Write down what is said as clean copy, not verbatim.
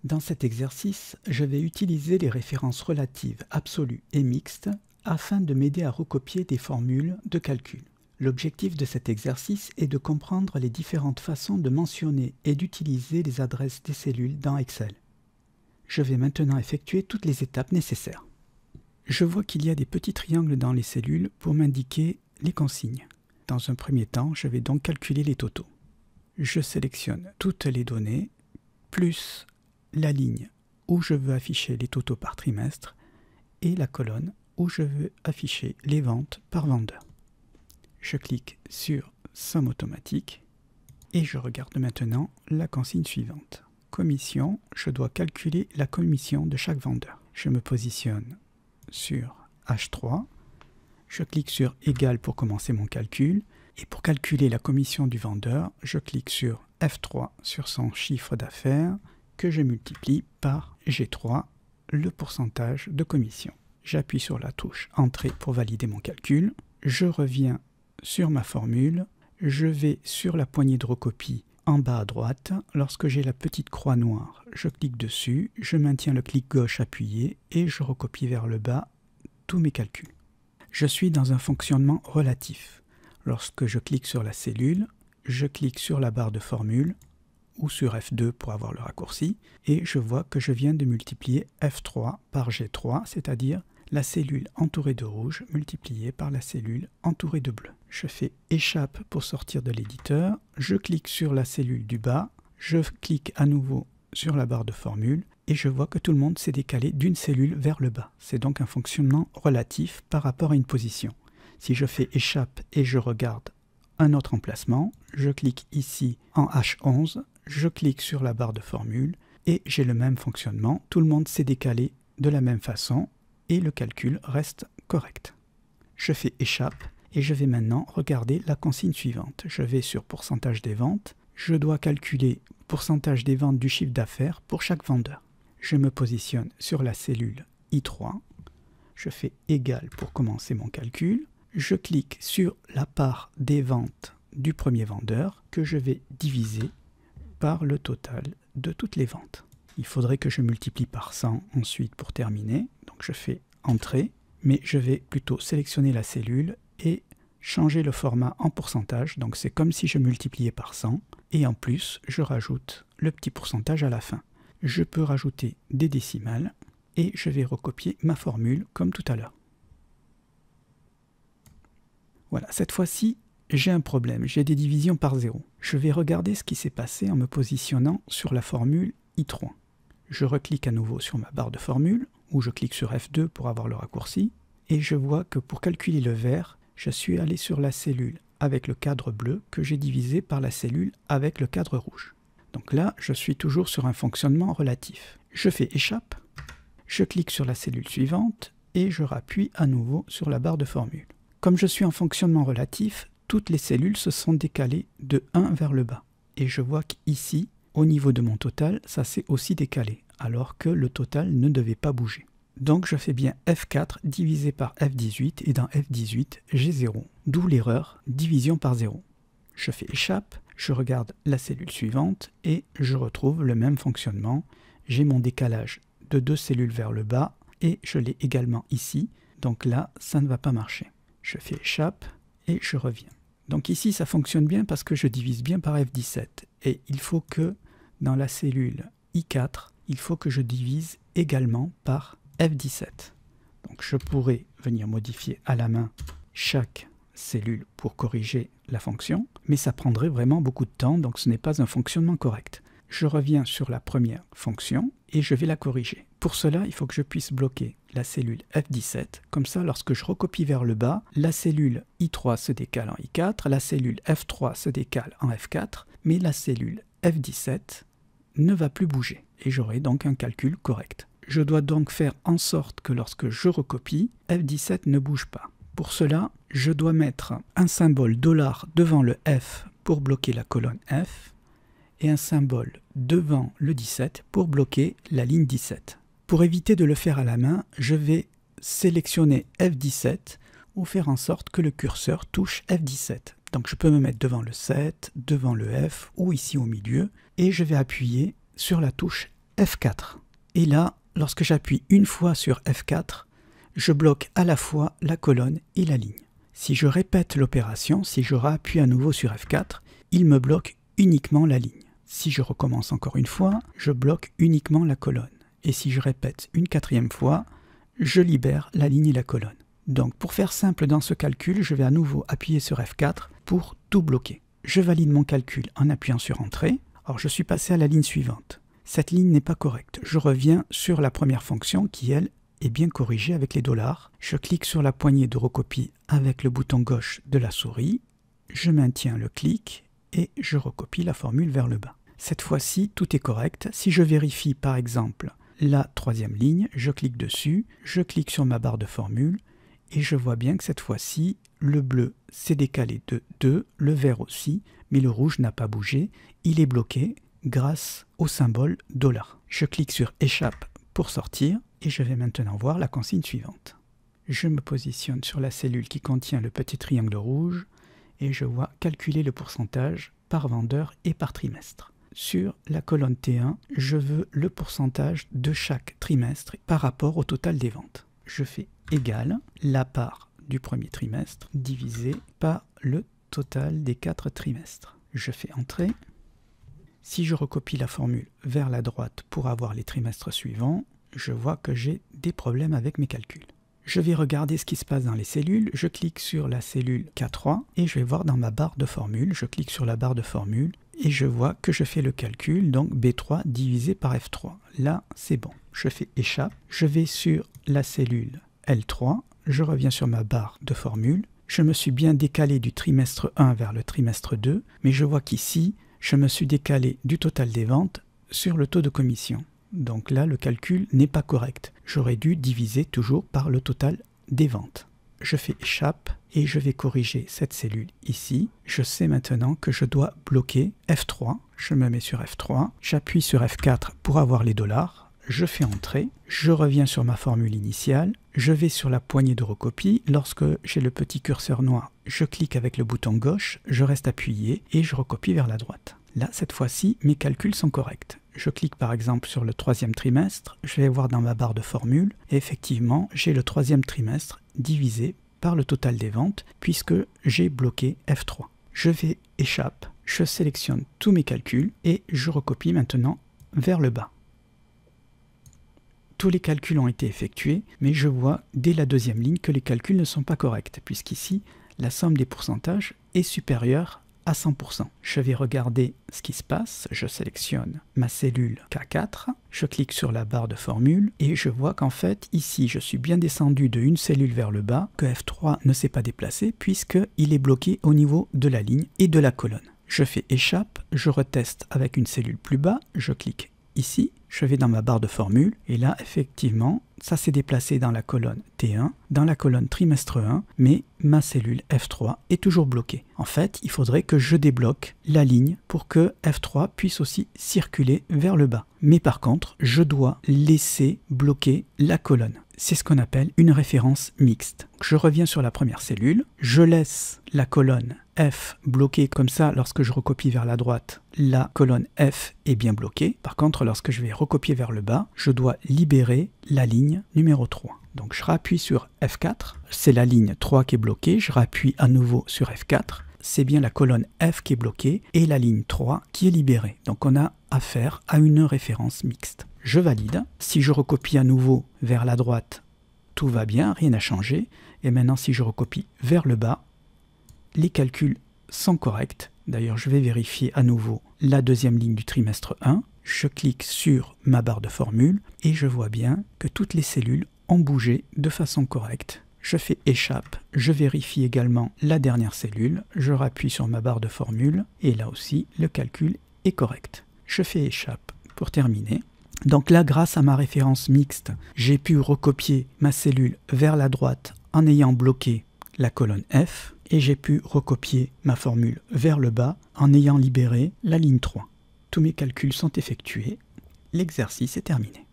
Dans cet exercice, je vais utiliser les références relatives absolues et mixtes afin de m'aider à recopier des formules de calcul. L'objectif de cet exercice est de comprendre les différentes façons de mentionner et d'utiliser les adresses des cellules dans Excel. Je vais maintenant effectuer toutes les étapes nécessaires. Je vois qu'il y a des petits triangles dans les cellules pour m'indiquer les consignes. Dans un premier temps, je vais donc calculer les totaux. Je sélectionne toutes les données, plus la ligne où je veux afficher les totaux par trimestre et la colonne où je veux afficher les ventes par vendeur. Je clique sur Somme automatique et je regarde maintenant la consigne suivante. Commission, je dois calculer la commission de chaque vendeur. Je me positionne sur H3, je clique sur Égal pour commencer mon calcul et pour calculer la commission du vendeur, je clique sur F3 sur son chiffre d'affaires que je multiplie par G3, le pourcentage de commission. J'appuie sur la touche Entrée pour valider mon calcul. Je reviens sur ma formule. Je vais sur la poignée de recopie en bas à droite. Lorsque j'ai la petite croix noire, je clique dessus. Je maintiens le clic gauche appuyé et je recopie vers le bas tous mes calculs. Je suis dans un fonctionnement relatif. Lorsque je clique sur la cellule, je clique sur la barre de formule ou sur F2 pour avoir le raccourci, et je vois que je viens de multiplier F3 par G3, c'est-à-dire la cellule entourée de rouge multipliée par la cellule entourée de bleu. Je fais Échappe pour sortir de l'éditeur, je clique sur la cellule du bas, je clique à nouveau sur la barre de formule, et je vois que tout le monde s'est décalé d'une cellule vers le bas. C'est donc un fonctionnement relatif par rapport à une position. Si je fais Échappe et je regarde un autre emplacement, je clique ici en H11, je clique sur la barre de formule et j'ai le même fonctionnement. Tout le monde s'est décalé de la même façon et le calcul reste correct. Je fais Échappe et je vais maintenant regarder la consigne suivante. Je vais sur pourcentage des ventes. Je dois calculer pourcentage des ventes du chiffre d'affaires pour chaque vendeur. Je me positionne sur la cellule I3. Je fais Égal pour commencer mon calcul. Je clique sur la part des ventes du premier vendeur que je vais diviser par le total de toutes les ventes. Il faudrait que je multiplie par 100 ensuite pour terminer. Donc je fais Entrée, mais je vais plutôt sélectionner la cellule et changer le format en pourcentage. Donc c'est comme si je multipliais par 100 et en plus je rajoute le petit pourcentage à la fin. Je peux rajouter des décimales et je vais recopier ma formule comme tout à l'heure. Voilà, cette fois-ci, j'ai un problème, j'ai des divisions par 0. Je vais regarder ce qui s'est passé en me positionnant sur la formule I3. Je reclique à nouveau sur ma barre de formule, ou je clique sur F2 pour avoir le raccourci, et je vois que pour calculer le vert, je suis allé sur la cellule avec le cadre bleu que j'ai divisé par la cellule avec le cadre rouge. Donc là, je suis toujours sur un fonctionnement relatif. Je fais Échappe, je clique sur la cellule suivante, et je rappuie à nouveau sur la barre de formule. Comme je suis en fonctionnement relatif, toutes les cellules se sont décalées de 1 vers le bas. Et je vois qu'ici, au niveau de mon total, ça s'est aussi décalé, alors que le total ne devait pas bouger. Donc je fais bien F4 divisé par F18, et dans F18, j'ai 0. D'où l'erreur division par 0. Je fais Échappe, je regarde la cellule suivante, et je retrouve le même fonctionnement. J'ai mon décalage de 2 cellules vers le bas, et je l'ai également ici. Donc là, ça ne va pas marcher. Je fais Échappe, et je reviens. Donc ici, ça fonctionne bien parce que je divise bien par F17. Et il faut que, dans la cellule I4, il faut que je divise également par F17. Donc je pourrais venir modifier à la main chaque cellule pour corriger la fonction, mais ça prendrait vraiment beaucoup de temps, donc ce n'est pas un fonctionnement correct. Je reviens sur la première fonction et je vais la corriger. Pour cela, il faut que je puisse bloquer la cellule F17. Comme ça, lorsque je recopie vers le bas, la cellule I3 se décale en I4, la cellule F3 se décale en F4, mais la cellule F17 ne va plus bouger. Et j'aurai donc un calcul correct. Je dois donc faire en sorte que lorsque je recopie, F17 ne bouge pas. Pour cela, je dois mettre un symbole $ devant le F pour bloquer la colonne F, et un symbole devant le 17 pour bloquer la ligne 17. Pour éviter de le faire à la main, je vais sélectionner F17 ou faire en sorte que le curseur touche F17. Donc je peux me mettre devant le 7, devant le F ou ici au milieu et je vais appuyer sur la touche F4. Et là, lorsque j'appuie une fois sur F4, je bloque à la fois la colonne et la ligne. Si je répète l'opération, si je réappuie à nouveau sur F4, il me bloque uniquement la ligne. Si je recommence encore une fois, je bloque uniquement la colonne. Et si je répète une quatrième fois, je libère la ligne et la colonne. Donc pour faire simple dans ce calcul, je vais à nouveau appuyer sur F4 pour tout bloquer. Je valide mon calcul en appuyant sur Entrée. Alors je suis passé à la ligne suivante. Cette ligne n'est pas correcte. Je reviens sur la première fonction qui, elle, est bien corrigée avec les $. Je clique sur la poignée de recopie avec le bouton gauche de la souris. Je maintiens le clic et je recopie la formule vers le bas. Cette fois-ci, tout est correct. Si je vérifie par exemple la troisième ligne, je clique dessus, je clique sur ma barre de formule et je vois bien que cette fois-ci, le bleu s'est décalé de 2, le vert aussi, mais le rouge n'a pas bougé. Il est bloqué grâce au symbole $. Je clique sur Échappe pour sortir et je vais maintenant voir la consigne suivante. Je me positionne sur la cellule qui contient le petit triangle rouge et je vois calculer le pourcentage par vendeur et par trimestre. Sur la colonne T1, je veux le pourcentage de chaque trimestre par rapport au total des ventes. Je fais égal la part du premier trimestre divisé par le total des 4 trimestres. Je fais Entrée. Si je recopie la formule vers la droite pour avoir les trimestres suivants, je vois que j'ai des problèmes avec mes calculs. Je vais regarder ce qui se passe dans les cellules. Je clique sur la cellule K3 et je vais voir dans ma barre de formule. Je clique sur la barre de formule et je vois que je fais le calcul, donc B3 divisé par F3. Là, c'est bon. Je fais Échappe. Je vais sur la cellule L3. Je reviens sur ma barre de formule. Je me suis bien décalé du trimestre 1 vers le trimestre 2, mais je vois qu'ici, je me suis décalé du total des ventes sur le taux de commission. Donc là, le calcul n'est pas correct. J'aurais dû diviser toujours par le total des ventes. Je fais Échappe et je vais corriger cette cellule ici. Je sais maintenant que je dois bloquer F3. Je me mets sur F3. J'appuie sur F4 pour avoir les $. Je fais Entrée. Je reviens sur ma formule initiale. Je vais sur la poignée de recopie. Lorsque j'ai le petit curseur noir, je clique avec le bouton gauche. Je reste appuyé et je recopie vers la droite. Là, cette fois-ci, mes calculs sont corrects. Je clique par exemple sur le troisième trimestre, je vais voir dans ma barre de formule, et effectivement, j'ai le troisième trimestre divisé par le total des ventes, puisque j'ai bloqué F3. Je vais Échappe, je sélectionne tous mes calculs, et je recopie maintenant vers le bas. Tous les calculs ont été effectués, mais je vois dès la deuxième ligne que les calculs ne sont pas corrects, puisqu'ici, la somme des pourcentages est supérieure à 100%. Je vais regarder ce qui se passe, je sélectionne ma cellule K4, je clique sur la barre de formule et je vois qu'en fait ici je suis bien descendu de une cellule vers le bas, que F3 ne s'est pas déplacé puisqu'il est bloqué au niveau de la ligne et de la colonne. Je fais Échappe, je reteste avec une cellule plus bas, je clique ici, je vais dans ma barre de formule et là effectivement ça s'est déplacé dans la colonne T1, dans la colonne trimestre 1, mais ma cellule F3 est toujours bloquée. En fait, il faudrait que je débloque la ligne pour que F3 puisse aussi circuler vers le bas. Mais par contre, je dois laisser bloquer la colonne. C'est ce qu'on appelle une référence mixte. Je reviens sur la première cellule, je laisse la colonne F bloquée comme ça. Lorsque je recopie vers la droite, la colonne F est bien bloquée. Par contre, lorsque je vais recopier vers le bas, je dois libérer la ligne numéro 3. Donc je rappuie sur F4, c'est la ligne 3 qui est bloquée, je rappuie à nouveau sur F4, c'est bien la colonne F qui est bloquée et la ligne 3 qui est libérée. Donc on a affaire à une référence mixte. Je valide. Si je recopie à nouveau vers la droite, tout va bien, rien n'a changé. Et maintenant si je recopie vers le bas, les calculs sont corrects. D'ailleurs je vais vérifier à nouveau la deuxième ligne du trimestre 1. Je clique sur ma barre de formule et je vois bien que toutes les cellules ont bougé de façon correcte. Je fais Échappe, je vérifie également la dernière cellule, je rappuie sur ma barre de formule et là aussi le calcul est correct. Je fais Échappe pour terminer. Donc là, grâce à ma référence mixte, j'ai pu recopier ma cellule vers la droite en ayant bloqué la colonne F et j'ai pu recopier ma formule vers le bas en ayant libéré la ligne 3. Tous mes calculs sont effectués, l'exercice est terminé.